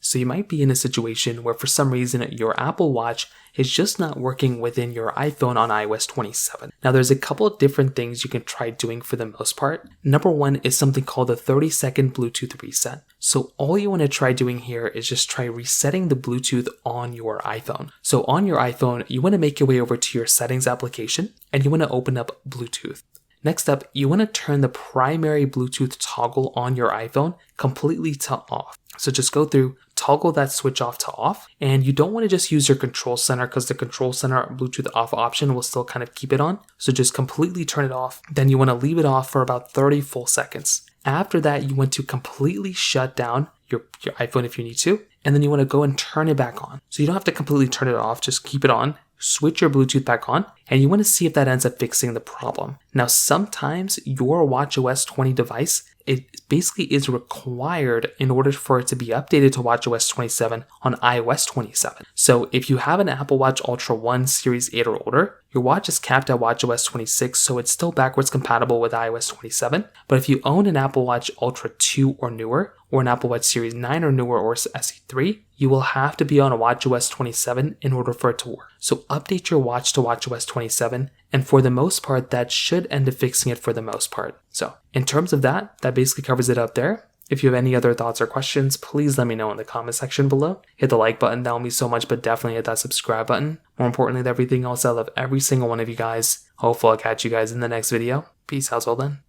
So you might be in a situation where for some reason your Apple Watch is just not working within your iPhone on iOS 27. Now there's a couple of different things you can try doing for the most part. Number one is something called the 30-second Bluetooth reset. So all you want to try doing here is just try resetting the Bluetooth on your iPhone. So on your iPhone, you want to make your way over to your settings application and you want to open up Bluetooth. Next up, you want to turn the primary Bluetooth toggle on your iPhone completely to off. So just go through, toggle that switch off to off, and you don't want to just use your control center because the control center Bluetooth off option will still kind of keep it on. So just completely turn it off. Then you want to leave it off for about 30 full seconds. After that, you want to completely shut down your iPhone if you need to, and then you want to go and turn it back on. So you don't have to completely turn it off, just keep it on. Switch your Bluetooth back on, and you want to see if that ends up fixing the problem. Now, sometimes your watchOS 20 device, it basically is required in order for it to be updated to watchOS 27 on iOS 27. So if you have an Apple Watch Ultra 1 Series 8 or older, your watch is capped at watchOS 26, so it's still backwards compatible with iOS 27. But if you own an Apple Watch Ultra 2 or newer, or an Apple Watch Series 9 or newer or SE3, you will have to be on a watchOS 27 in order for it to work. So update your watch to watchOS 27, and for the most part, that should end up fixing it for the most part. So in terms of that basically covers it up there. If you have any other thoughts or questions, please let me know in the comment section below. Hit the like button, that will mean so much, but definitely hit that subscribe button. More importantly than everything else, I love every single one of you guys. Hopefully I'll catch you guys in the next video. Peace out till then.